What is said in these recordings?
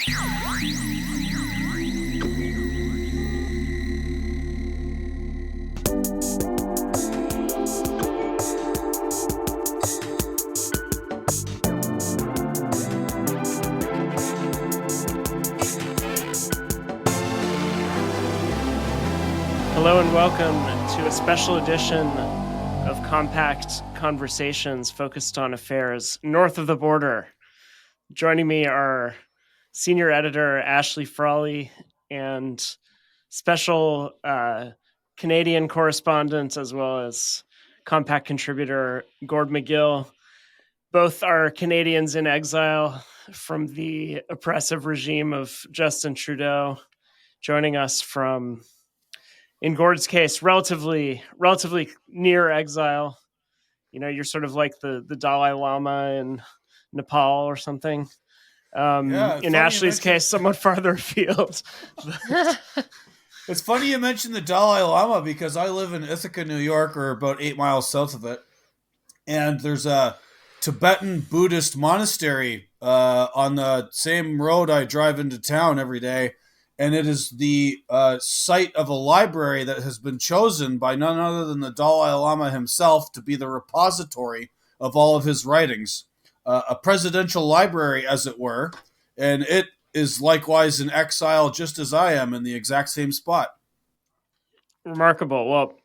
Hello and welcome to a special edition of Compact Conversations focused on affairs north of the border. Joining me are senior editor Ashley Frawley and special Canadian correspondent as well as Compact contributor Gord Magill. Both are Canadians in exile from the oppressive regime of Justin Trudeau, joining us from, in Gord's case, relatively near exile. You know, you're sort of like the Dalai Lama in Nepal or something. In Ashley's case, somewhat farther afield. It's funny you mentioned the Dalai Lama because I live in Ithaca, New York, or about 8 miles south of it. And there's a Tibetan Buddhist monastery on the same road I drive into town every day. And it is the site of a library that has been chosen by none other than the Dalai Lama himself to be the repository of all of his writings. A presidential library, as it were. And it is likewise in exile, just as I am, in the exact same spot. Remarkable. Well,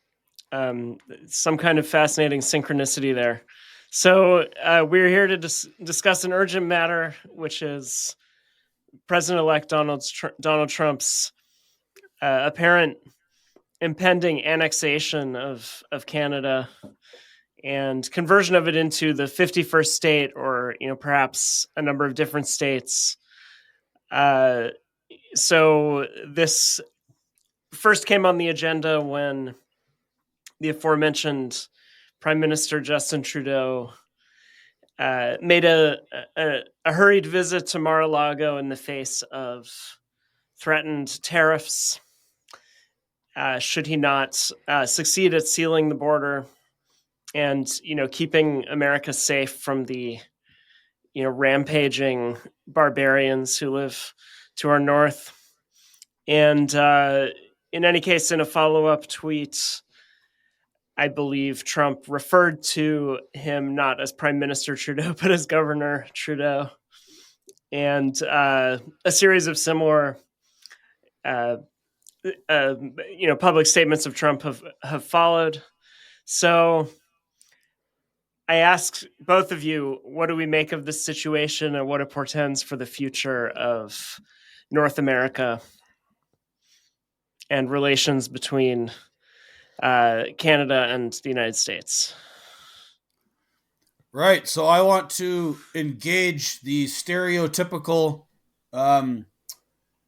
some kind of fascinating synchronicity there. So we're here to discuss an urgent matter, which is President-elect Donald Trump's apparent impending annexation of Canada and conversion of it into the 51st state, or perhaps a number of different states. So this first came on the agenda when the aforementioned Prime Minister Justin Trudeau made a hurried visit to Mar-a-Lago in the face of threatened tariffs should he not succeed at sealing the border and keeping America safe from the rampaging barbarians who live to our north. And in any case, in a follow-up tweet, I believe Trump referred to him not as Prime Minister Trudeau, but as Governor Trudeau. And a series of similar, public statements of Trump have followed. So I ask both of you, what do we make of this situation and what it portends for the future of North America and relations between Canada and the United States? Right. So I want to engage the stereotypical and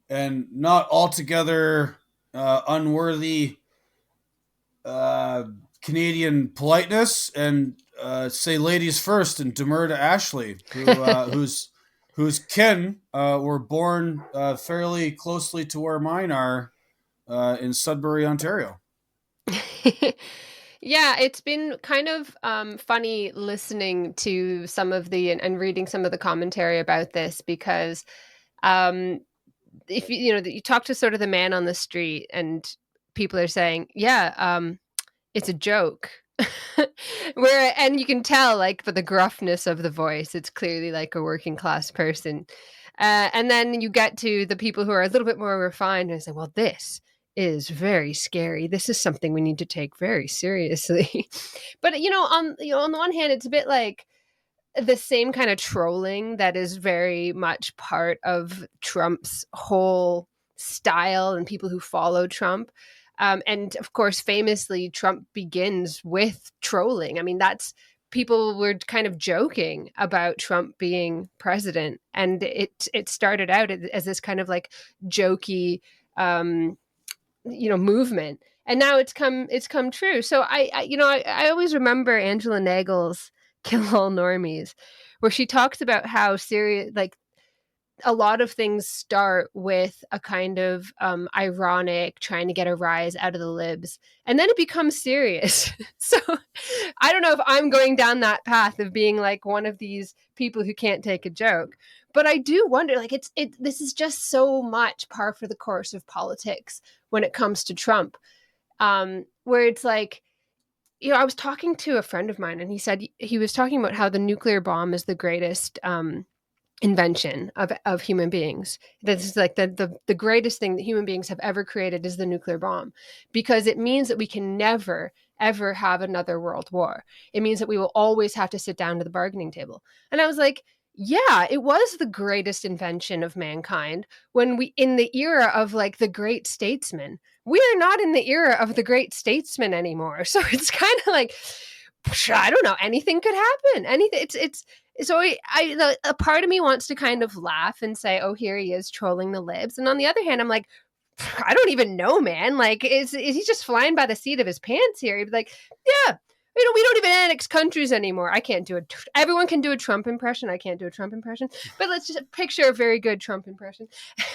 not altogether unworthy Canadian politeness and say ladies first and demur to Ashley, whose kin were born fairly closely to where mine are in Sudbury, Ontario. Yeah, it's been kind of funny listening to some of and reading some of the commentary about this, because if you talk to sort of the man on the street and people are saying, it's a joke. And you can tell, like, for the gruffness of the voice, it's clearly like a working class person. And then you get to the people who are a little bit more refined and say, well, this is very scary. This is something we need to take very seriously. But on the one hand, it's a bit like the same kind of trolling that is very much part of Trump's whole style and people who follow Trump. And of course, famously, Trump begins with trolling. I mean, people were kind of joking about Trump being president, and it started out as this kind of like jokey movement, and now it's come true. So I always remember Angela Nagel's Kill All Normies, where she talks about how serious, like, a lot of things start with a kind of ironic trying to get a rise out of the libs, and then it becomes serious. So I don't know if I'm going down that path of being like one of these people who can't take a joke, but I do wonder, like, this is just so much par for the course of politics when it comes to Trump, where it's like, I was talking to a friend of mine, and he said he was talking about how the nuclear bomb is the greatest invention of human beings. This is like the greatest thing that human beings have ever created is the nuclear bomb, because it means that we can never ever have another world war. It means that we will always have to sit down to the bargaining table. And I was like, yeah, it was the greatest invention of mankind when we, in the era of like the great statesmen. We are not in the era of the great statesmen anymore. So it's kind of like, I don't know, anything could happen. Anything. It's so a part of me wants to kind of laugh and say, oh, here he is trolling the libs. And on the other hand, I'm like, I don't even know, man. Like, is he just flying by the seat of his pants here? He'd be like, yeah, we don't even annex countries anymore. I can't do it. Everyone can do a Trump impression. I can't do a Trump impression. But let's just picture a very good Trump impression.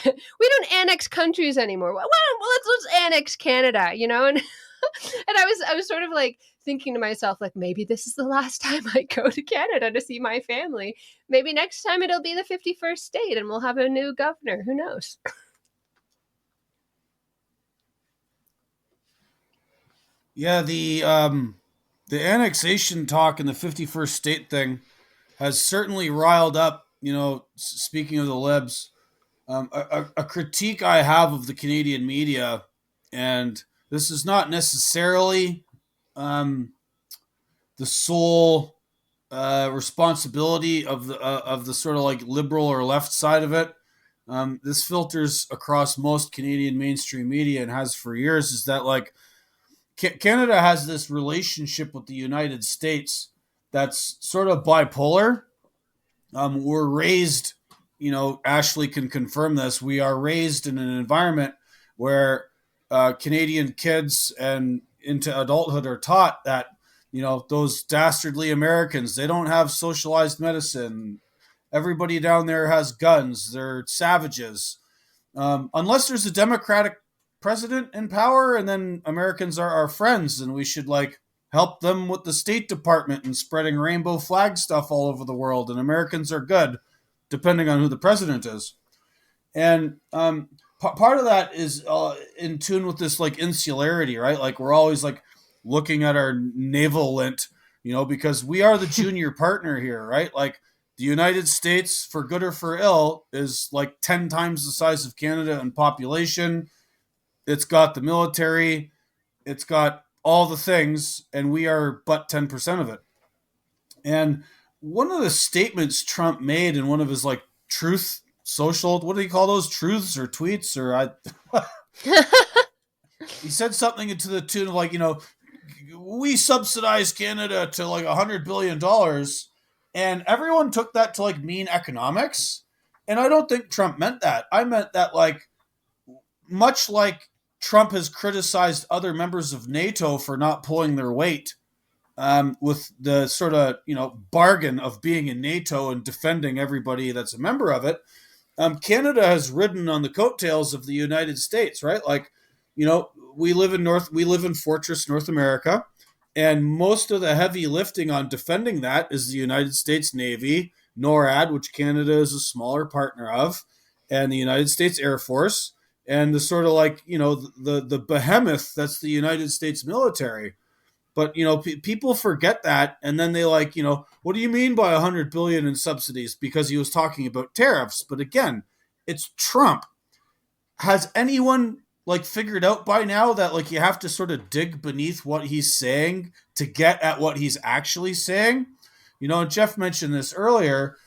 We don't annex countries anymore. Well, let's annex Canada, And and I was sort of like thinking to myself, like, maybe this is the last time I go to Canada to see my family. Maybe next time it'll be the 51st state and we'll have a new governor. Who knows? Yeah, the annexation talk and the 51st state thing has certainly riled up, speaking of the libs, a critique I have of the Canadian media, and this is not necessarily the sole responsibility of the sort of like liberal or left side of it. This filters across most Canadian mainstream media and has for years, is that like Canada has this relationship with the United States that's sort of bipolar. We're raised, Ashley can confirm this. We are raised in an environment where Canadian kids and into adulthood are taught that, those dastardly Americans, they don't have socialized medicine. Everybody down there has guns. They're savages. Unless there's a Democratic president in power, and then Americans are our friends, and we should like help them with the State Department and spreading rainbow flag stuff all over the world, and Americans are good, depending on who the president is. And part of that is in tune with this like insularity, right? Like we're always like looking at our naval lint, because we are the junior partner here, right? Like the United States, for good or for ill, is like 10 times the size of Canada in population. It's got the military, it's got all the things, and we are but 10% of it. And one of the statements Trump made in one of his like truth social, what do you call those, truths or tweets, or he said something to the tune of like, we subsidize Canada to like $100 billion. And everyone took that to like mean economics. And I don't think Trump meant that. I meant that like, much like Trump has criticized other members of NATO for not pulling their weight with the sort of, bargain of being in NATO and defending everybody that's a member of it. Canada has ridden on the coattails of the United States, right? Like, we live in Fortress North America, and most of the heavy lifting on defending that is the United States Navy, NORAD, which Canada is a smaller partner of, and the United States Air Force, and the sort of like, the behemoth that's the United States military. But, people forget that. And then they like, what do you mean by $100 billion in subsidies? Because he was talking about tariffs. But again, it's Trump. Has anyone like figured out by now that like you have to sort of dig beneath what he's saying to get at what he's actually saying? And Geoff mentioned this earlier.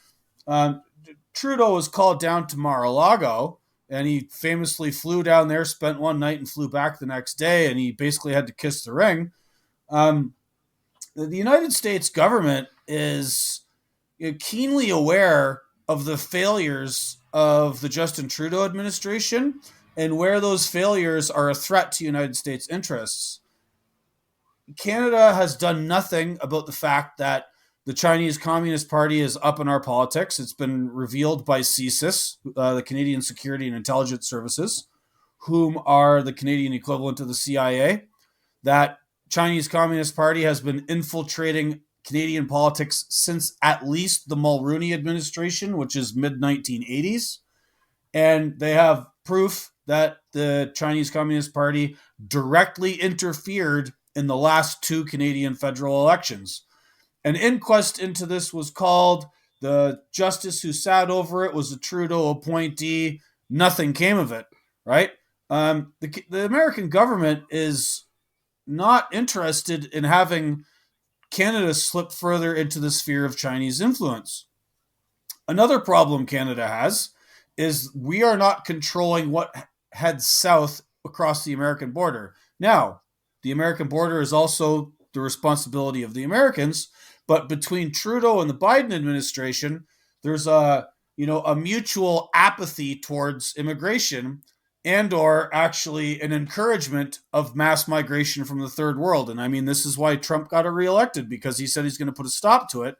Trudeau was called down to Mar-a-Lago, and he famously flew down there, spent one night, and flew back the next day, and he basically had to kiss the ring. The United States government is keenly aware of the failures of the Justin Trudeau administration and where those failures are a threat to United States interests. Canada has done nothing about the fact that the Chinese Communist Party is up in our politics. It's been revealed by CSIS, the Canadian Security and Intelligence Services, whom are the Canadian equivalent of the CIA, that Chinese Communist Party has been infiltrating Canadian politics since at least the Mulroney administration, which is mid-1980s. And they have proof that the Chinese Communist Party directly interfered in the last 2 Canadian federal elections. An inquest into this was called. The justice who sat over it was a Trudeau appointee. Nothing came of it, right? The American government is not interested in having Canada slip further into the sphere of Chinese influence. Another problem Canada has is we are not controlling what heads south across the American border. Now, the American border is also the responsibility of the Americans, but between Trudeau and the Biden administration, there's a mutual apathy towards immigration and or actually an encouragement of mass migration from the third world. And I mean, this is why Trump got reelected, because he said he's going to put a stop to it.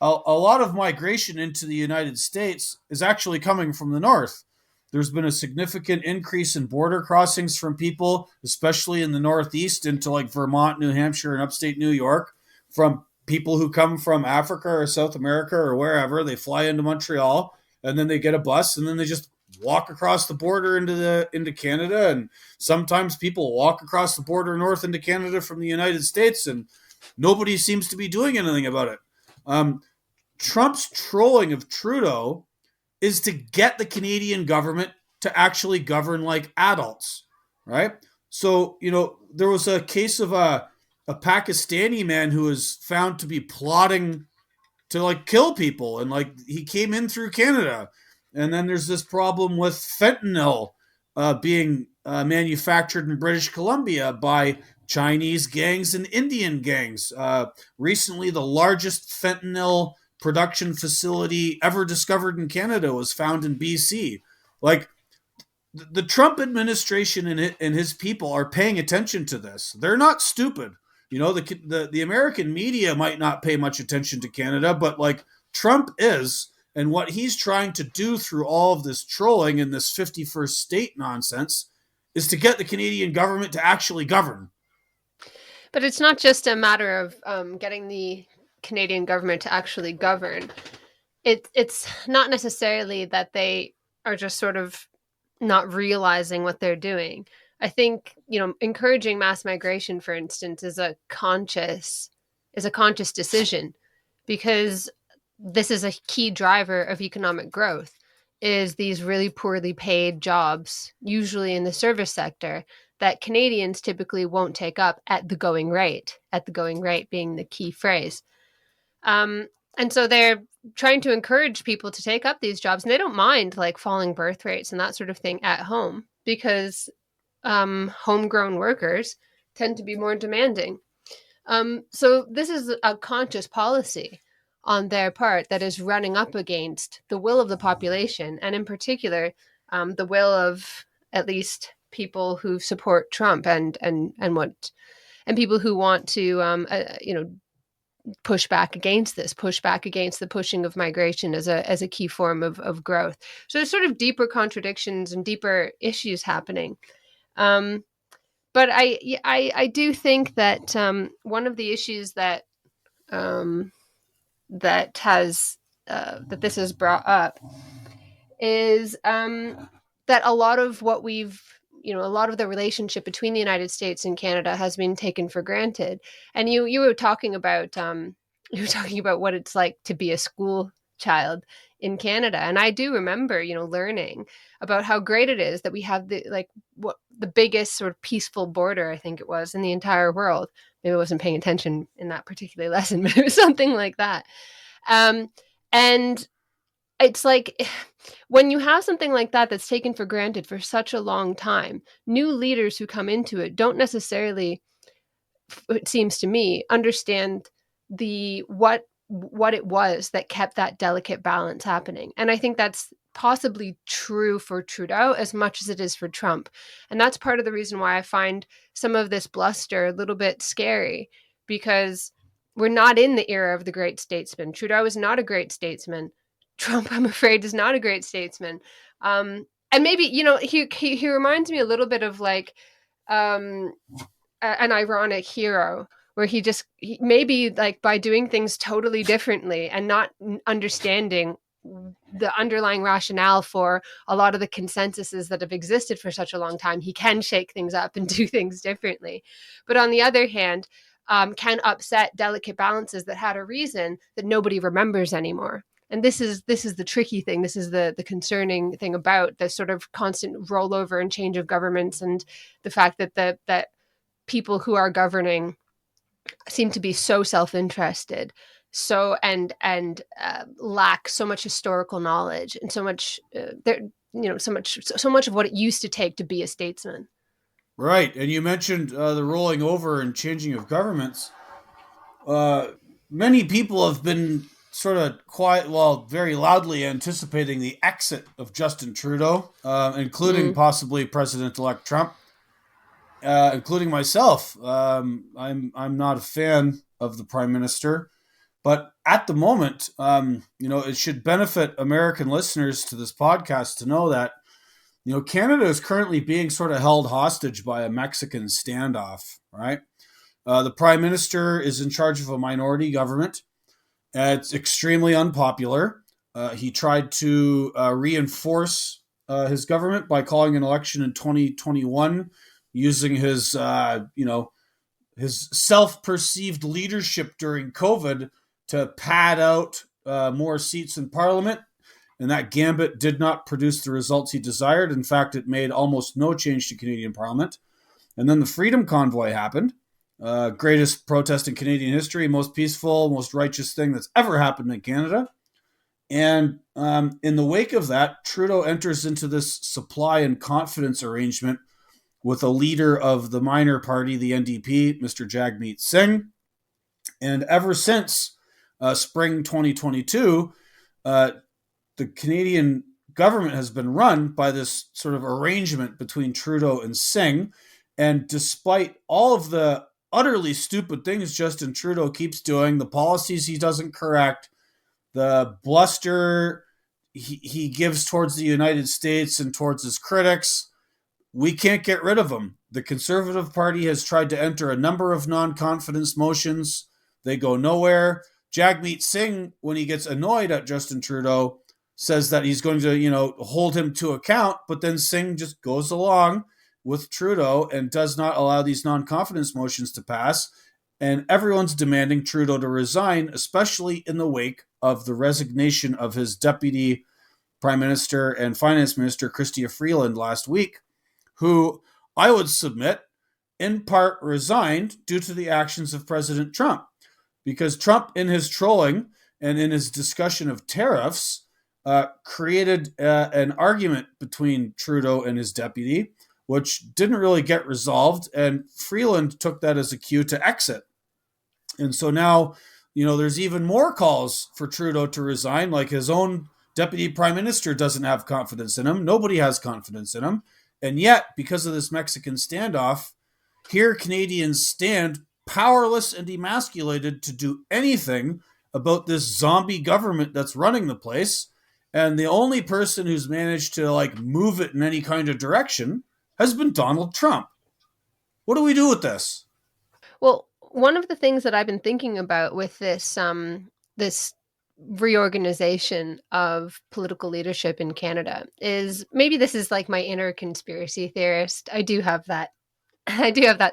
A lot of migration into the United States is actually coming from the north. There's been a significant increase in border crossings from people, especially in the Northeast, into like Vermont, New Hampshire, and upstate New York, from people who come from Africa or South America or wherever. They fly into Montreal and then they get a bus and then they just walk across the border into Canada. And sometimes people walk across the border north into Canada from the United States, and nobody seems to be doing anything about it. Trump's trolling of Trudeau is to get the Canadian government to actually govern like adults, right? So, there was a case of a Pakistani man who was found to be plotting to like kill people, and like he came in through Canada. And then there's this problem with fentanyl being manufactured in British Columbia by Chinese gangs and Indian gangs. Recently, the largest fentanyl production facility ever discovered in Canada was found in BC. Like, the Trump administration and his people are paying attention to this. They're not stupid. The American media might not pay much attention to Canada, but like Trump is, and what he's trying to do through all of this trolling and this 51st state nonsense is to get the Canadian government to actually govern. But it's not just a matter of getting the Canadian government to actually govern. It's not necessarily that they are just sort of not realizing what they're doing. I think, encouraging mass migration, for instance, is a conscious decision, because this is a key driver of economic growth, is these really poorly paid jobs, usually in the service sector, that Canadians typically won't take up at the going rate being the key phrase. And so they're trying to encourage people to take up these jobs, and they don't mind like falling birth rates and that sort of thing at home, because homegrown workers tend to be more demanding. So this is a conscious policy on their part that is running up against the will of the population, and in particular, the will of at least people who support Trump and people who want to push back against the pushing of migration as a key form of growth. So there's sort of deeper contradictions and deeper issues happening. But I do think that one of the issues that that this has brought up is that a lot of what a lot of the relationship between the United States and Canada has been taken for granted. And you were talking about what it's like to be a school child in Canada. And I do remember, learning about how great it is that we have the biggest sort of peaceful border, I think it was, in the entire world. Maybe I wasn't paying attention in that particular lesson, but it was something like that. And it's like, when you have something like that that's taken for granted for such a long time, new leaders who come into it don't necessarily, it seems to me, understand what it was that kept that delicate balance happening. And I think that's possibly true for Trudeau as much as it is for Trump. And that's part of the reason why I find some of this bluster a little bit scary, because we're not in the era of the great statesman. Trudeau is not a great statesman. Trump, I'm afraid, is not a great statesman. And maybe, he reminds me a little bit of like an ironic hero, where he maybe like by doing things totally differently and not understanding the underlying rationale for a lot of the consensuses that have existed for such a long time, he can shake things up and do things differently. But on the other hand, can upset delicate balances that had a reason that nobody remembers anymore. And this is the tricky thing. This is the concerning thing about the sort of constant rollover and change of governments, and the fact that that people who are governing seem to be so self-interested, so and lack so much historical knowledge and so much so much of what it used to take to be a statesman. Right, and you mentioned the rolling over and changing of governments. Many people have been sort of very loudly anticipating the exit of Justin Trudeau, including possibly President-elect Trump, including myself. I'm not a fan of the Prime Minister, but at the moment, it should benefit American listeners to this podcast to know that Canada is currently being sort of held hostage by a Mexican standoff, right? The Prime Minister is in charge of a minority government. It's extremely unpopular. He tried to reinforce his government by calling an election in 2021, using his self-perceived leadership during COVID to pad out more seats in Parliament. And that gambit did not produce the results he desired. In fact, it made almost no change to Canadian Parliament. And then the Freedom Convoy happened. Greatest protest in Canadian history, most peaceful, most righteous thing that's ever happened in Canada. And in the wake of that, Trudeau enters into this supply and confidence arrangement with a leader of the minor party, the NDP, Mr. Jagmeet Singh. And ever since spring 2022, the Canadian government has been run by this sort of arrangement between Trudeau and Singh. And despite all of the utterly stupid things Justin Trudeau keeps doing, the policies he doesn't correct, the bluster he gives towards the United States and towards his critics, we can't get rid of him. The Conservative Party has tried to enter a number of non-confidence motions. They go nowhere. Jagmeet Singh, when he gets annoyed at Justin Trudeau, says that he's going to, hold him to account, but then Singh just goes along with Trudeau and does not allow these non-confidence motions to pass. And everyone's demanding Trudeau to resign, especially in the wake of the resignation of his Deputy Prime Minister and Finance Minister, Chrystia Freeland, last week, who I would submit in part resigned due to the actions of President Trump. Because Trump, in his trolling and in his discussion of tariffs, created an argument between Trudeau and his deputy, which didn't really get resolved, and Freeland took that as a cue to exit. And so now, there's even more calls for Trudeau to resign, like his own deputy prime minister doesn't have confidence in him. Nobody has confidence in him. And yet, because of this Mexican standoff, here Canadians stand powerless and emasculated to do anything about this zombie government that's running the place. And the only person who's managed to move it in any kind of direction has been Donald Trump. What do we do with this? Well, one of the things that I've been thinking about with this this reorganization of political leadership in Canada is, maybe this is like my inner conspiracy theorist. I do have that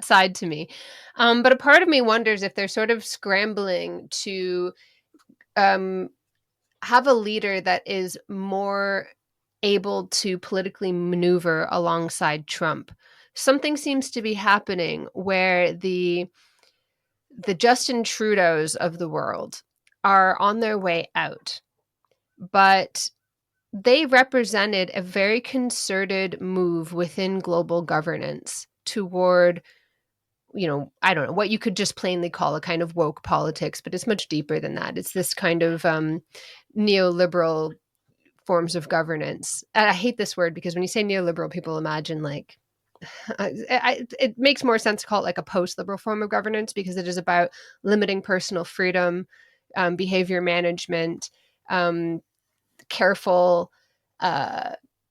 side to me. But a part of me wonders if they're sort of scrambling to have a leader that is more able to politically maneuver alongside Trump. Something seems to be happening where the Justin Trudeaus of the world are on their way out, but they represented a very concerted move within global governance toward, I don't know, what you could just plainly call a kind of woke politics, but it's much deeper than that. It's this kind of neoliberal forms of governance. And I hate this word because when you say neoliberal, people imagine it makes more sense to call it like a post-liberal form of governance, because it is about limiting personal freedom, behavior management, careful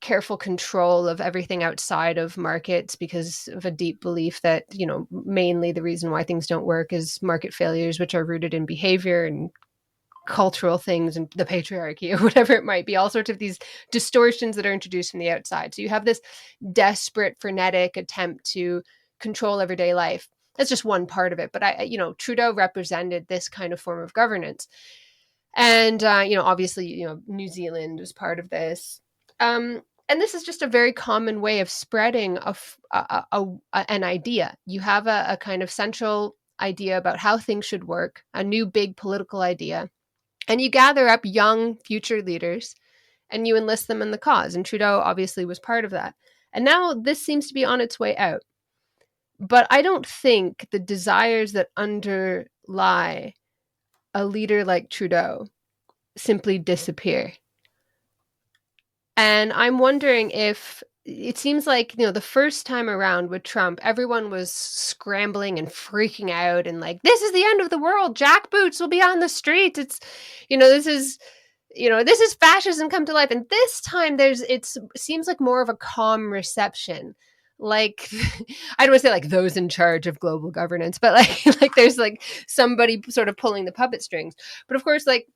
careful control of everything outside of markets, because of a deep belief that, mainly the reason why things don't work is market failures, which are rooted in behavior and cultural things and the patriarchy or whatever it might be, all sorts of these distortions that are introduced from the outside. So you have this desperate, frenetic attempt to control everyday life. That's just one part of it. But Trudeau represented this kind of form of governance. And, obviously, New Zealand was part of this. And this is just a very common way of spreading an idea. You have a kind of central idea about how things should work, a new big political idea, and you gather up young future leaders and you enlist them in the cause. And Trudeau obviously was part of that. And now this seems to be on its way out. But I don't think the desires that underlie a leader like Trudeau simply disappear. And I'm wondering if it seems like, the first time around with Trump, everyone was scrambling and freaking out and like, this is the end of the world. Jackboots will be on the streets. It's, this is fascism come to life. And this time it seems like more of a calm reception. Like, I don't want to say like those in charge of global governance, but like there's like somebody sort of pulling the puppet strings. But of course, like,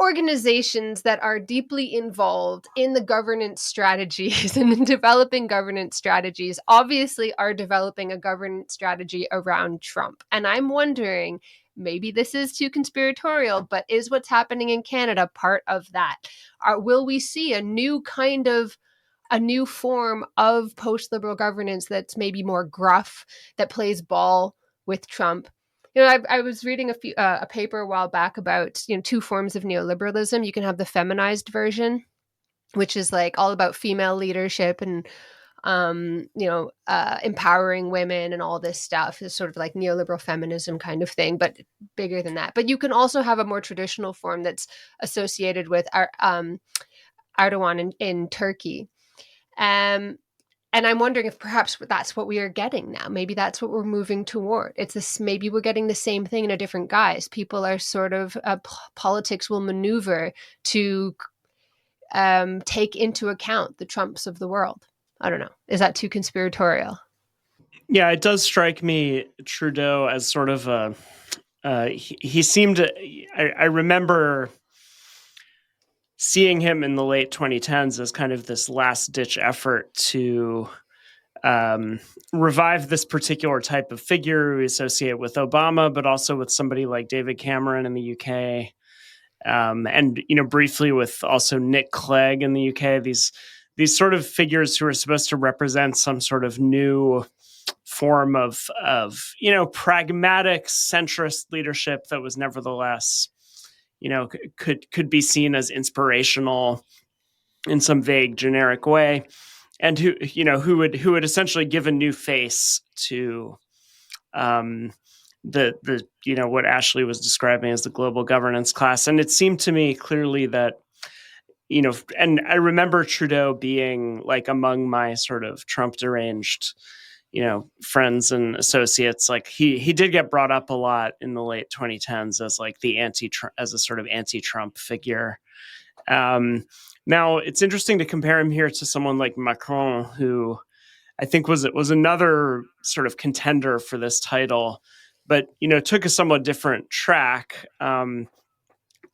organizations that are deeply involved in the governance strategies and in developing governance strategies obviously are developing a governance strategy around Trump. And I'm wondering, maybe this is too conspiratorial, but is what's happening in Canada part of that? Will we see a new form of post-liberal governance that's maybe more gruff, that plays ball with Trump? I was reading a paper a while back about, two forms of neoliberalism. You can have the feminized version, which is like all about female leadership and, empowering women and all this stuff. Is sort of like neoliberal feminism kind of thing, but bigger than that. But you can also have a more traditional form that's associated with Erdogan in Turkey. And I'm wondering if perhaps that's what we are getting now. Maybe that's what we're moving toward. It's this. Maybe we're getting the same thing in a different guise. People are sort of politics will maneuver to take into account the Trumps of the world. I don't know. Is that too conspiratorial? Yeah, it does strike me Trudeau as sort of he seemed. I remember seeing him in the late 2010s as kind of this last-ditch effort to revive this particular type of figure we associate with Obama, but also with somebody like David Cameron in the UK, and briefly with also Nick Clegg in the UK. These sort of figures who are supposed to represent some sort of new form of pragmatic centrist leadership that was nevertheless could be seen as inspirational in some vague, generic way, and who would essentially give a new face to the what Ashley was describing as the global governance class. And it seemed to me clearly that and I remember Trudeau being like among my sort of Trump deranged friends and associates. Like he did get brought up a lot in the late 2010s as like as a sort of anti-Trump figure. Now it's interesting to compare him here to someone like Macron, who I think was another sort of contender for this title, but took a somewhat different track.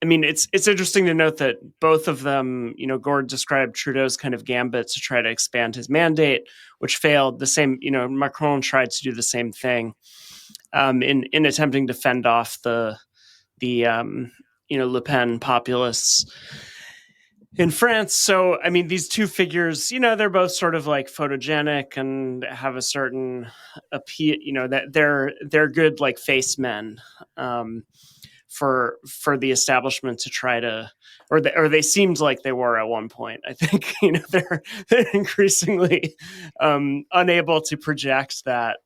I mean, it's interesting to note that both of them, Gord described Trudeau's kind of gambit to try to expand his mandate, which failed. The same, Macron tried to do the same thing in attempting to fend off the Le Pen populists in France. So, I mean, these two figures, they're both sort of like photogenic and have a certain appeal, that they're good like face men. For the establishment to try to, or they seemed like they were at one point. I think they're increasingly unable to project that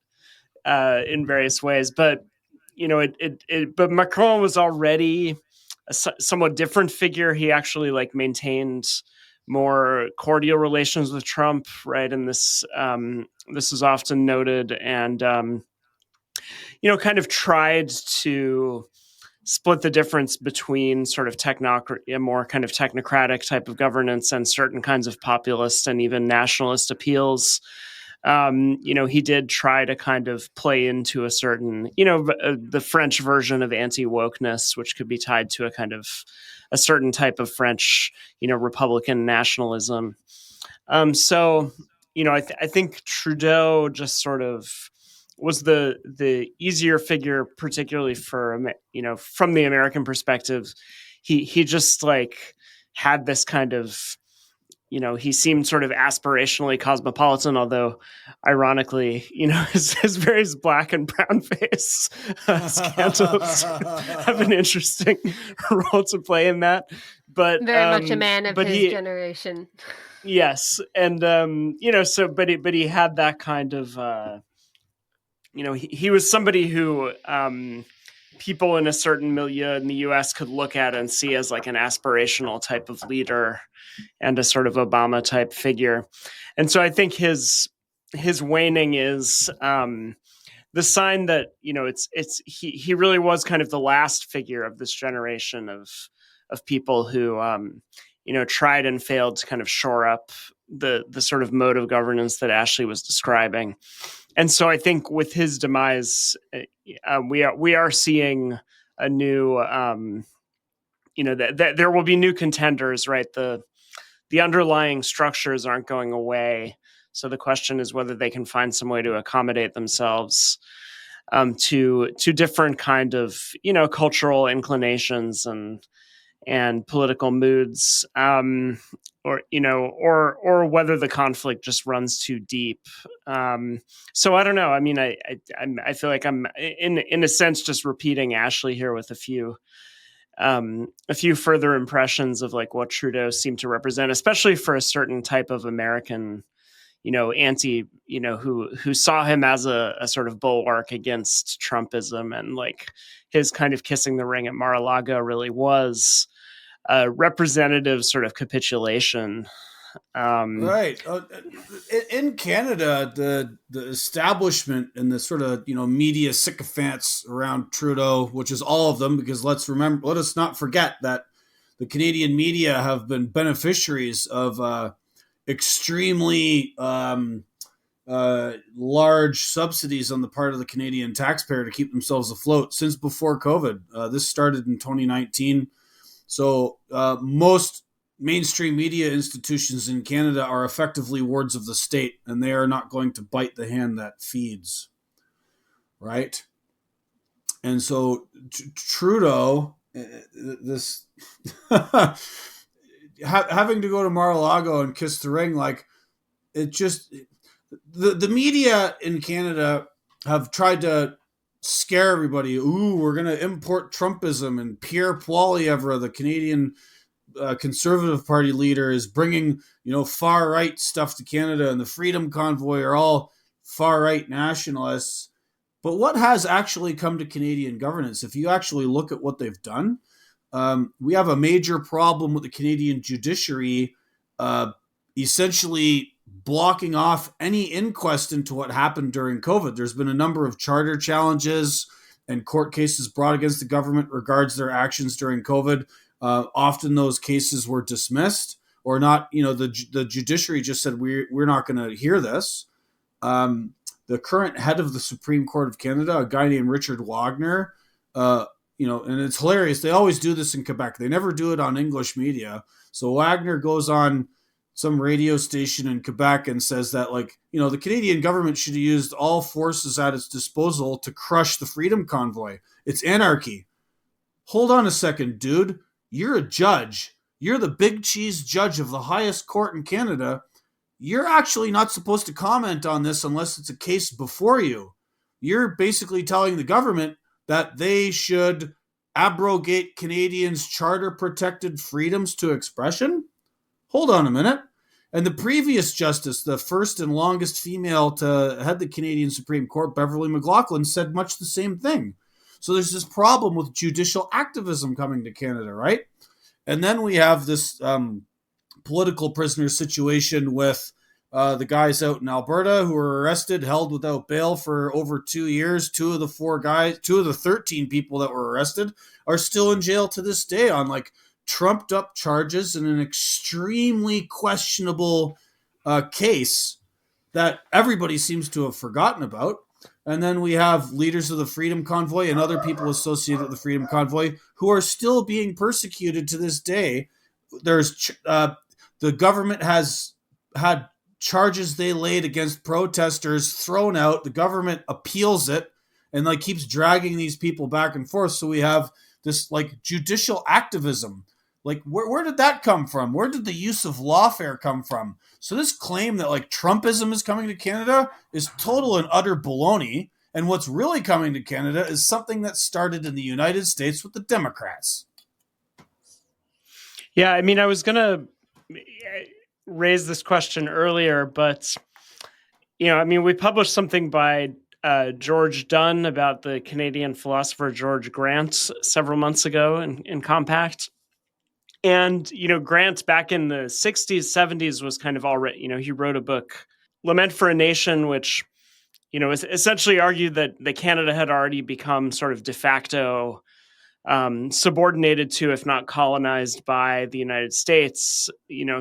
in various ways. But but Macron was already a somewhat different figure. He actually like maintained more cordial relations with Trump, right? And this is often noted, and kind of tried to split the difference between sort of a more kind of technocratic type of governance and certain kinds of populist and even nationalist appeals. He did try to kind of play into a certain, the French version of anti-wokeness, which could be tied to a certain type of French, Republican nationalism. So, I think Trudeau just sort of was the easier figure, particularly for, from the American perspective. He just like had this kind of, he seemed sort of aspirationally cosmopolitan, although ironically, his various black and brown face scandals have an interesting role to play in that. But very much a man of his generation. Yes, and but he had that kind of, he was somebody who people in a certain milieu in the U.S. could look at and see as like an aspirational type of leader and a sort of Obama type figure. And so I think his waning is the sign that, he really was kind of the last figure of this generation of people who, tried and failed to kind of shore up the sort of mode of governance that Ashley was describing. And so I think with his demise, we are seeing a new, that there will be new contenders, right? The underlying structures aren't going away. So the question is whether they can find some way to accommodate themselves to different kind of, cultural inclinations and political moods, or whether the conflict just runs too deep. So I don't know. I mean, I feel like I'm in a sense just repeating Ashley here with a few further impressions of like what Trudeau seemed to represent, especially for a certain type of American, who saw him as a sort of bulwark against Trumpism, and like his kind of kissing the ring at Mar-a-Lago really was a representative sort of capitulation. Right. In Canada, the establishment and the sort of, media sycophants around Trudeau, which is all of them, because let us not forget that the Canadian media have been beneficiaries of extremely large subsidies on the part of the Canadian taxpayer to keep themselves afloat since before COVID. This started in 2019. So most mainstream media institutions in Canada are effectively wards of the state, and they are not going to bite the hand that feeds, right? And so Trudeau, this having to go to Mar-a-Lago and kiss the ring, like it just the media in Canada have tried to scare everybody. Ooh, we're going to import Trumpism, and Pierre Poilievre, the Canadian Conservative Party leader, is bringing, far right stuff to Canada, and the Freedom Convoy are all far right nationalists. But what has actually come to Canadian governance? If you actually look at what they've done, we have a major problem with the Canadian judiciary, essentially blocking off any inquest into what happened during COVID. There's been a number of charter challenges and court cases brought against the government regards their actions during COVID. Often those cases were dismissed or not. The judiciary just said, we're not going to hear this. The current head of the Supreme Court of Canada, a guy named Richard Wagner, and it's hilarious. They always do this in Quebec. They never do it on English media. So Wagner goes on some radio station in Quebec and says that, the Canadian government should have used all forces at its disposal to crush the Freedom Convoy. It's anarchy. Hold on a second, dude. You're a judge. You're the big cheese judge of the highest court in Canada. You're actually not supposed to comment on this unless it's a case before you. You're basically telling the government that they should abrogate Canadians' charter-protected freedoms to expression? Hold on a minute. And the previous justice, the first and longest female to head the Canadian Supreme Court, Beverly McLaughlin, said much the same thing. So there's this problem with judicial activism coming to Canada, right? And then we have this political prisoner situation with the guys out in Alberta who were arrested, held without bail for over 2 years. Two of the 13 people that were arrested are still in jail to this day on like trumped up charges in an extremely questionable case that everybody seems to have forgotten about. And then we have leaders of the Freedom Convoy and other people associated with the Freedom Convoy who are still being persecuted to this day. The government has had charges they laid against protesters thrown out. The government appeals it and like keeps dragging these people back and forth. So we have this like judicial activism. Like where did that come from? Where did the use of lawfare come from? So this claim that like Trumpism is coming to Canada is total and utter baloney. And what's really coming to Canada is something that started in the United States with the Democrats. Yeah, I mean, I was going to raise this question earlier, but, we published something by George Dunn about the Canadian philosopher George Grant several months ago in Compact. And, Grant back in the 60s, 70s was kind of already, he wrote a book, Lament for a Nation, which, essentially argued that Canada had already become sort of de facto subordinated to, if not colonized by the United States,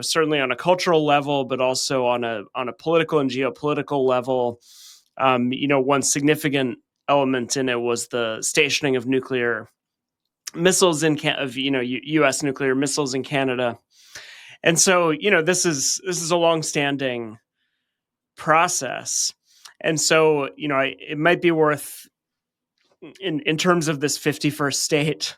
certainly on a cultural level, but also on a political and geopolitical level. One significant element in it was the stationing of nuclear missiles U.S. nuclear missiles in Canada. And so, this is a longstanding process. And so, it might be worth in terms of this 51st state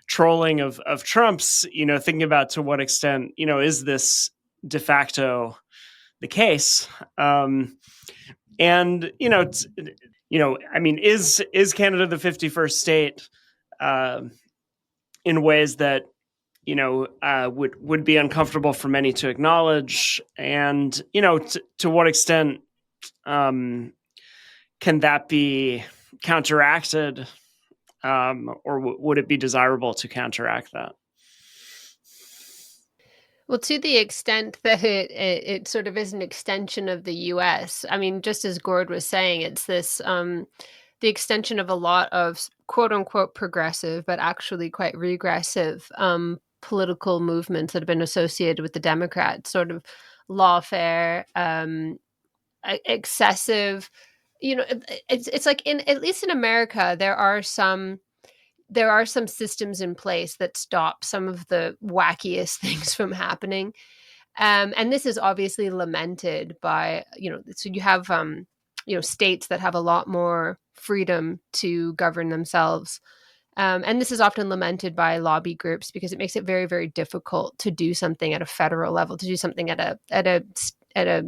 trolling of Trump's, thinking about to what extent, is this de facto the case? And, is Canada the 51st state in ways that, would be uncomfortable for many to acknowledge? And, to what extent can that be counteracted, or would it be desirable to counteract that? Well, to the extent that it sort of is an extension of the U.S., I mean, just as Gord was saying, it's this the extension of a lot of quote unquote progressive, but actually quite regressive political movements that have been associated with the Democrats, sort of lawfare, excessive. It's like at least in America, there are some systems in place that stop some of the wackiest things from happening. And this is obviously lamented by, so you have, states that have a lot more freedom to govern themselves. And this is often lamented by lobby groups because it makes it very, very difficult to do something at a federal level, to do something at a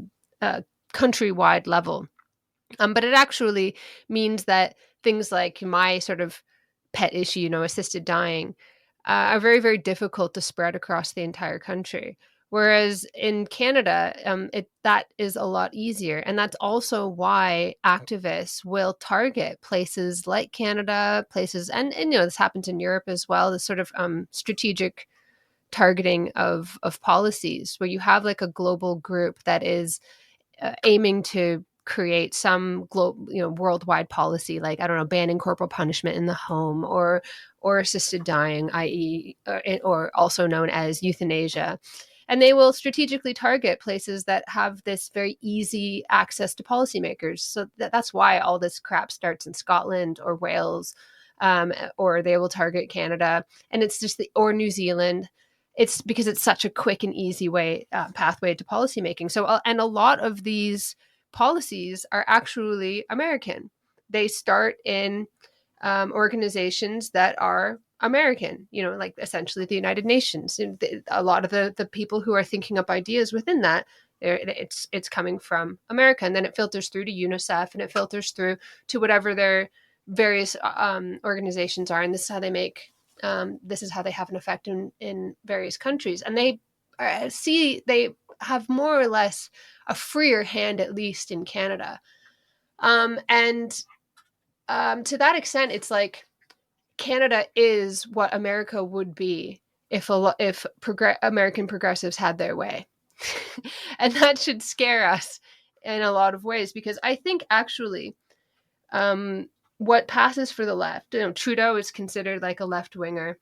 countrywide level. But it actually means that things like my sort of pet issue, assisted dying, are very, very difficult to spread across the entire country. Whereas in Canada, that is a lot easier. And that's also why activists will target places like Canada, and this happens in Europe as well, this sort of strategic targeting of policies where you have like a global group that is aiming to create some worldwide policy, like, I don't know, banning corporal punishment in the home or assisted dying, i.e., or also known as euthanasia. And they will strategically target places that have this very easy access to policymakers. So that's why all this crap starts in Scotland or Wales, or they will target Canada. And it's just or New Zealand. It's because it's such a quick and easy pathway to policymaking. So, and a lot of these policies are actually American. They start in organizations that are American, like essentially the United Nations. A lot of the people who are thinking up ideas within that, it's coming from America, and then it filters through to UNICEF, and it filters through to whatever their various organizations are, and this is how they make. This is how they have an effect in various countries, and they have more or less a freer hand, at least in Canada. And to that extent, it's like Canada is what America would be if American progressives had their way. And that should scare us in a lot of ways, because I think actually what passes for the left, Trudeau is considered like a left-winger.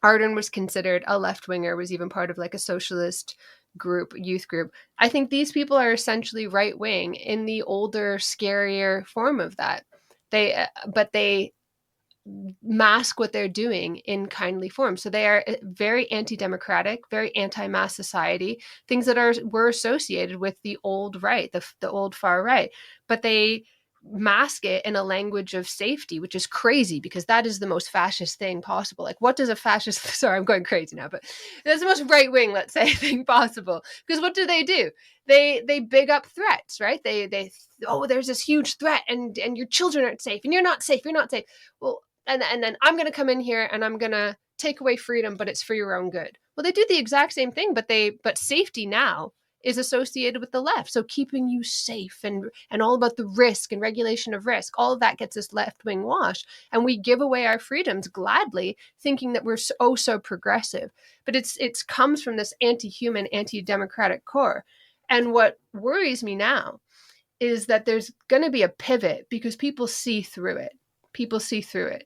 Arden was considered a left-winger, was even part of like a socialist group, youth group. I think these people are essentially right-wing in the older, scarier form of that. But they mask what they're doing in kindly form. So they are very anti-democratic, very anti-mass society, things that were associated with the old right, the old far right. But they mask it in a language of safety, which is crazy, because that is the most fascist thing possible. Like, what does a fascist, sorry, I'm going crazy now, but that's the most right wing, let's say, thing possible. Because what do? They big up threats, right? They oh, there's this huge threat, and your children aren't safe, and you're not safe. Well, and then I'm going to come in here and I'm going to take away freedom, but it's for your own good. Well, they do the exact same thing, but safety now is associated with the left. So keeping you safe and all about the risk and regulation of risk, all of that gets this left-wing wash. And we give away our freedoms gladly, thinking that we're so progressive. But it's comes from this anti-human, anti-democratic core. And what worries me now is that there's going to be a pivot, because people see through it.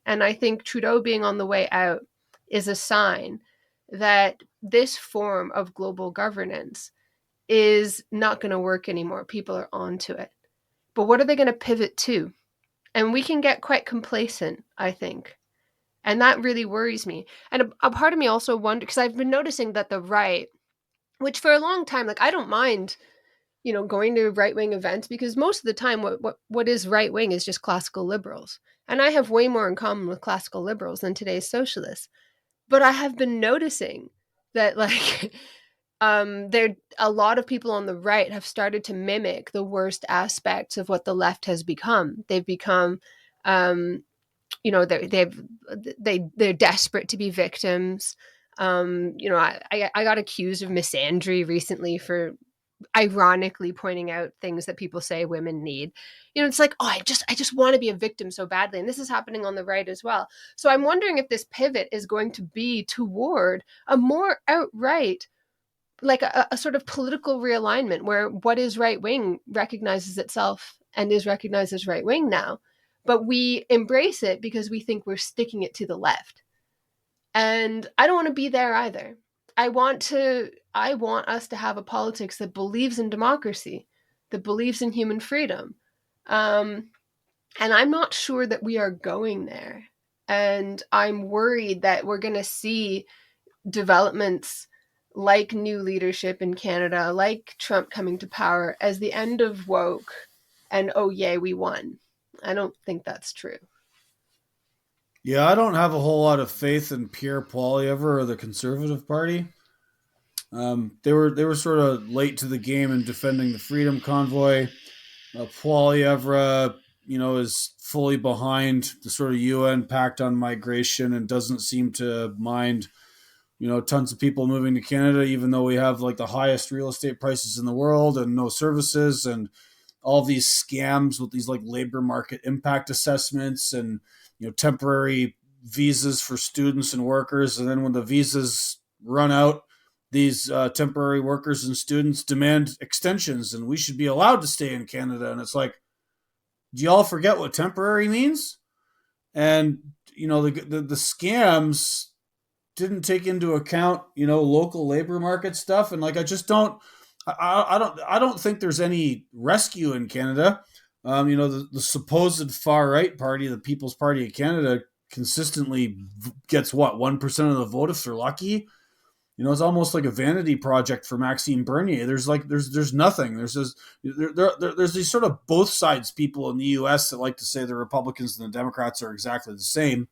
And I think Trudeau being on the way out is a sign that this form of global governance is not going to work anymore. People are onto it. But what are they going to pivot to? And we can get quite complacent, I think. And that really worries me. And a part of me also wonders, because I've been noticing that the right, which for a long time, like, I don't mind, going to right-wing events, because most of the time what is right-wing is just classical liberals. And I have way more in common with classical liberals than today's socialists. But I have been noticing that, like, there a lot of people on the right have started to mimic the worst aspects of what the left has become. They've become, they're desperate to be victims. I got accused of misandry recently for ironically pointing out things that people say women need. It's like, oh, I just want to be a victim so badly. And this is happening on the right as well. So I'm wondering if this pivot is going to be toward a more outright, like a sort of political realignment, where what is right wing recognizes itself and is recognized as right wing now, but we embrace it because we think we're sticking it to the left. And I don't want to be there either. I want us to have a politics that believes in democracy, that believes in human freedom. And I'm not sure that we are going there. And I'm worried that we're going to see developments like new leadership in Canada, like Trump coming to power, as the end of woke and, oh, yay, we won. I don't think that's true. Yeah, I don't have a whole lot of faith in Pierre Poilievre or the Conservative Party. They were sort of late to the game in defending the Freedom Convoy. Poilievre, is fully behind the sort of UN Pact on Migration and doesn't seem to mind, tons of people moving to Canada, even though we have like the highest real estate prices in the world and no services and all these scams with these like labor market impact assessments and temporary visas for students and workers. And then when the visas run out, these temporary workers and students demand extensions, and we should be allowed to stay in Canada. And it's like, do y'all forget what temporary means? And the scams didn't take into account local labor market stuff. And like, I just don't. I don't think there's any rescue in Canada. The supposed far right party, the People's Party of Canada, consistently gets 1% of the vote if they're lucky. It's almost like a vanity project for Maxime Bernier. There's nothing. There's these sort of both sides people in the U.S. that like to say the Republicans and the Democrats are exactly the same.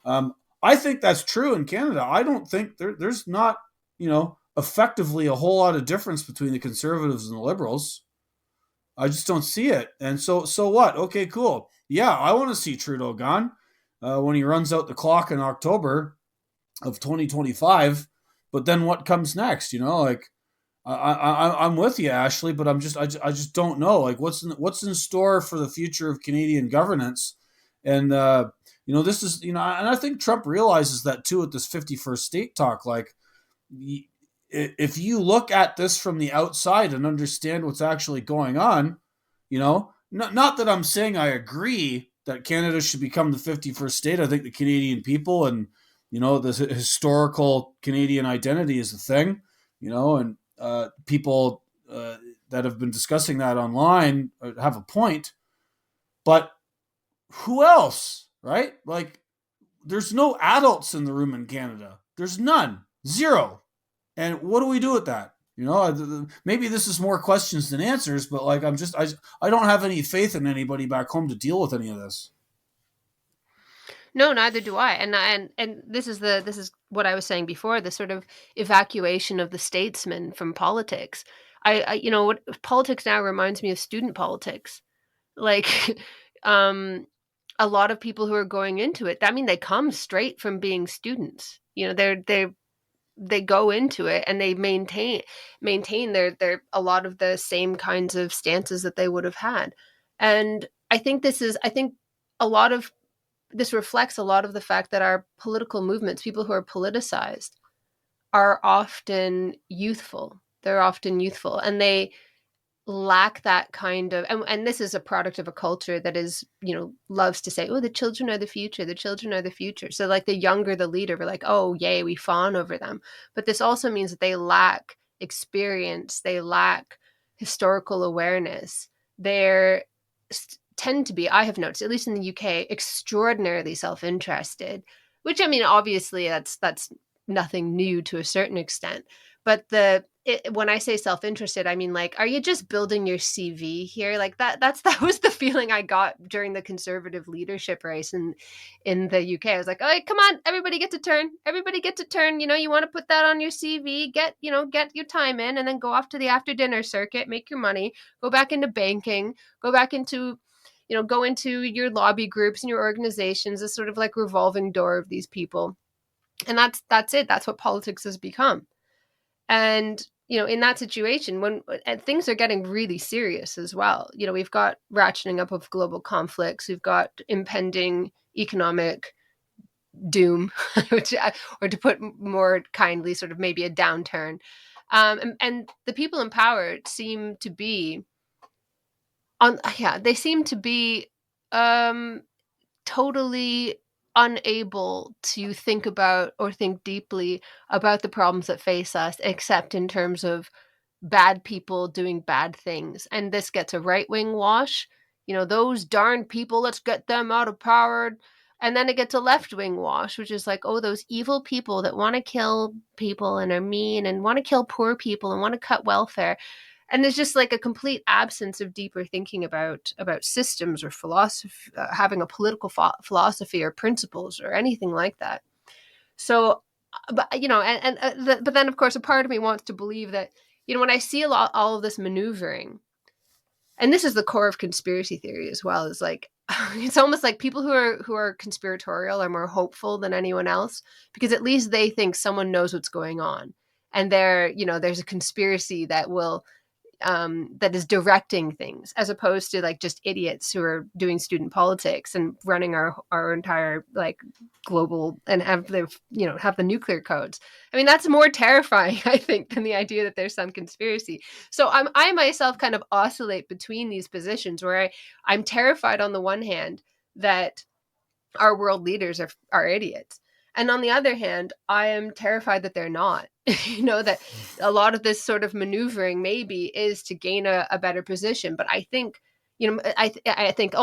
I think that's true in Canada. I don't think there's not effectively a whole lot of difference between the Conservatives and the Liberals. I just don't see it. And so what? Okay, cool. Yeah, I want to see Trudeau gone when he runs out the clock in October of 2025. But then what comes next? I'm with you, Ashley, but I just don't know. Like, what's in store for the future of Canadian governance? And This is, and I think Trump realizes that too at this 51st state talk. Like, if you look at this from the outside and understand what's actually going on, not that I'm saying I agree that Canada should become the 51st state. I think the Canadian people and, the historical Canadian identity is the thing, and people that have been discussing that online have a point. But who else, right? Like, there's no adults in the room in Canada. There's none. Zero. And what do we do with that? Maybe this is more questions than answers, but like, I don't have any faith in anybody back home to deal with any of this. No, neither do I. And this is what I was saying before, the sort of evacuation of the statesman from politics. What politics now reminds me of student politics. Like, a lot of people who are going into it, I mean, they come straight from being students. They go into it and they maintain their a lot of the same kinds of stances that they would have had. And I think a lot of this reflects a lot of the fact that our political movements, people who are politicized, are often youthful. They're often youthful, and they lack that kind of, and this is a product of a culture that is, loves to say, oh, the children are the future, the children are the future. So like, the younger the leader, we're like, oh, yay, we fawn over them. But this also means that they lack experience, they lack historical awareness. They're tend to be, I have noticed, at least in the UK, extraordinarily self-interested, which, I mean, obviously that's nothing new to a certain extent. But when I say self-interested, I mean, like, are you just building your CV here? Like, that was the feeling I got during the Conservative leadership race in the UK. I was like, oh, come on, everybody gets a turn. Everybody gets a turn. You want to put that on your CV, get your time in, and then go off to the after dinner circuit, make your money, go back into banking, go back into, go into your lobby groups and your organizations, a sort of like revolving door of these people. And that's it. That's what politics has become. And, in that situation, when things are getting really serious as well, we've got ratcheting up of global conflicts, we've got impending economic doom, or to put more kindly, sort of maybe a downturn. And the people in power seem to be totally unable to think about or think deeply about the problems that face us, except in terms of bad people doing bad things. And this gets a right-wing wash. Those darn people, let's get them out of power. And then it gets a left-wing wash, which is like, oh, those evil people that want to kill people and are mean and want to kill poor people and want to cut welfare. And there's just like a complete absence of deeper thinking about systems or philosophy, having a political philosophy or principles or anything like that. So, but but then of course a part of me wants to believe that, when I see all of this maneuvering, and this is the core of conspiracy theory as well, is like, it's almost like people who are conspiratorial are more hopeful than anyone else, because at least they think someone knows what's going on, and there's a conspiracy that will that is directing things, as opposed to like just idiots who are doing student politics and running our entire like global and have the nuclear codes. I mean, that's more terrifying, I think, than the idea that there's some conspiracy. So I myself kind of oscillate between these positions, where I'm terrified on the one hand that our world leaders are idiots. And on the other hand, I am terrified that they're not. That a lot of this sort of maneuvering maybe is to gain a better position. But I think, I think,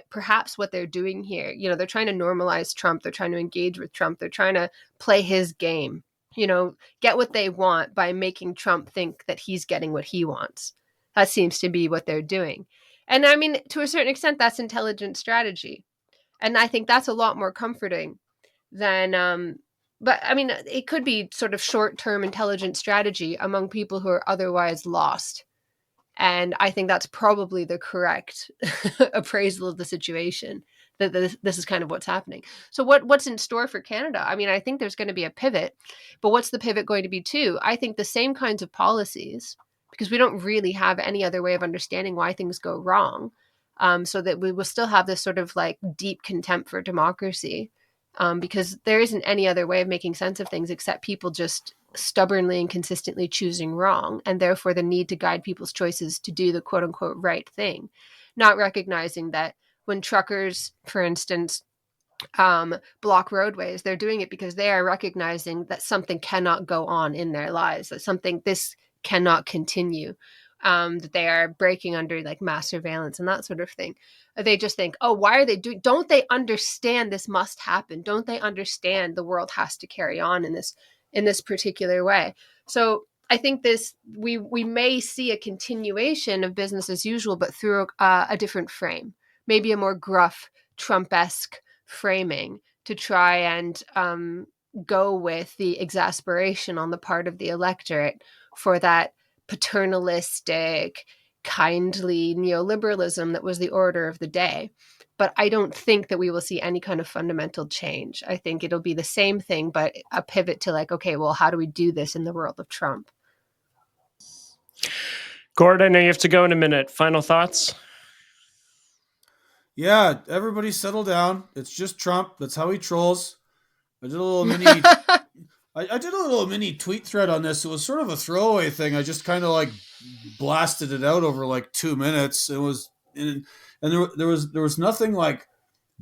perhaps what they're doing here, they're trying to normalize Trump. They're trying to engage with Trump. They're trying to play his game, get what they want by making Trump think that he's getting what he wants. That seems to be what they're doing. And I mean, to a certain extent, that's intelligent strategy. And I think that's a lot more comforting than, but I mean, it could be sort of short-term intelligent strategy among people who are otherwise lost. And I think that's probably the correct appraisal of the situation, that this is kind of what's happening. So what's in store for Canada? I mean, I think there's going to be a pivot, but what's the pivot going to be to? I think the same kinds of policies, because we don't really have any other way of understanding why things go wrong. so that we will still have this sort of like deep contempt for democracy, because there isn't any other way of making sense of things except people just stubbornly and consistently choosing wrong, and therefore the need to guide people's choices to do the quote unquote right thing, not recognizing that when truckers, for instance, block roadways, they're doing it because they are recognizing that something cannot go on in their lives, that this cannot continue, that they are breaking under like mass surveillance and that sort of thing. They just think, oh, why are they doing? Don't they understand this must happen? Don't they understand the world has to carry on in this particular way? So I think we may see a continuation of business as usual, but through a different frame, maybe a more gruff, Trump-esque framing to try and go with the exasperation on the part of the electorate for that paternalistic, kindly neoliberalism that was the order of the day. But I don't think that we will see any kind of fundamental change. I think it'll be the same thing, but a pivot to like, okay, well, how do we do this in the world of Trump? Gord, I know you have to go in a minute. Final thoughts? Yeah, everybody settle down. It's just Trump. That's how he trolls. I did a little mini tweet thread on this. It was sort of a throwaway thing. I just kind of like blasted it out over like 2 minutes. There was nothing like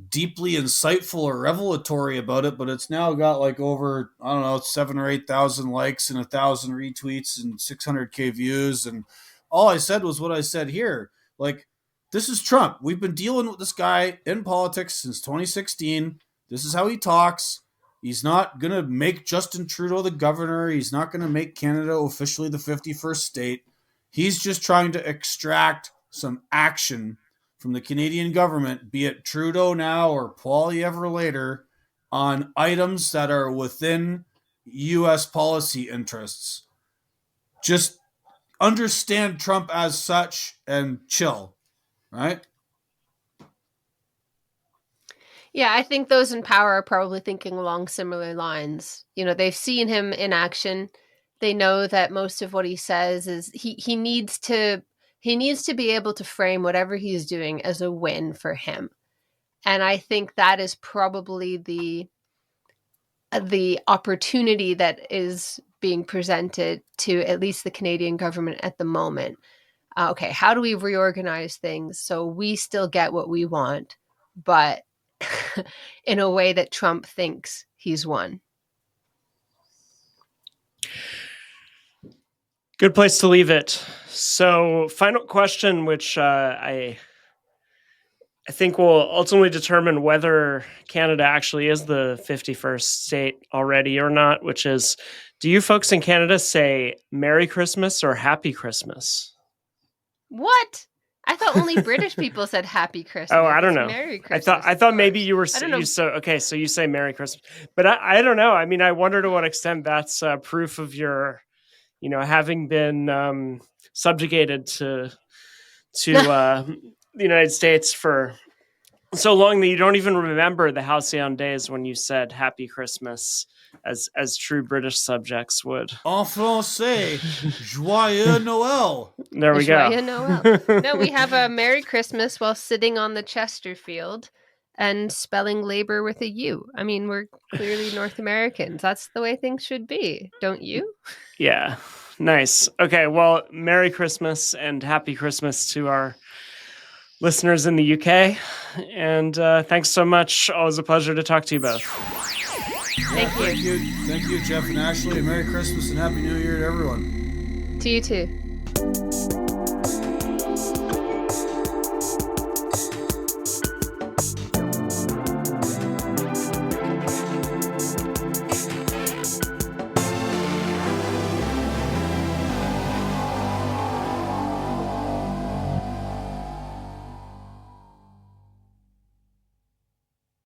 deeply insightful or revelatory about it, but it's now got like over, I don't know, 7,000 or 8,000 likes and 1,000 retweets and 600K views. And all I said was what I said here. Like, this is Trump. We've been dealing with this guy in politics since 2016. This is how he talks. He's not going to make Justin Trudeau the governor. He's not going to make Canada officially the 51st state. He's just trying to extract some action from the Canadian government, be it Trudeau now or Poilievre later, on items that are within U.S. policy interests. Just understand Trump as such and chill. Right? Yeah, I think those in power are probably thinking along similar lines. They've seen him in action. They know that most of what he says is he needs to be able to frame whatever he's doing as a win for him. And I think that is probably the opportunity that is being presented to at least the Canadian government at the moment. Okay, how do we reorganize things so we still get what we want, but in a way that Trump thinks he's won? Good place to leave it. So, final question, which I think will ultimately determine whether Canada actually is the 51st state already or not, which is, do you folks in Canada say Merry Christmas or Happy Christmas? What? I thought only British people said Happy Christmas. Oh, I don't know. Merry Christmas. I thought maybe you were so you say Merry Christmas, but I don't know. I mean, I wonder to what extent that's proof of your, having been subjugated to the United States for so long that you don't even remember the halcyon days when you said Happy Christmas as true British subjects would. En français, Joyeux Noël. There we go. Joyeux Noël. No, we have a Merry Christmas while sitting on the Chesterfield and spelling labor with a U. I mean, we're clearly North Americans. That's the way things should be, don't you? Yeah. Nice. Okay, well, Merry Christmas and Happy Christmas to our listeners in the UK. And thanks so much. Always a pleasure to talk to you both. Thank you. Thank you, Geoff and Ashley. Merry Christmas and Happy New Year to everyone. To you too.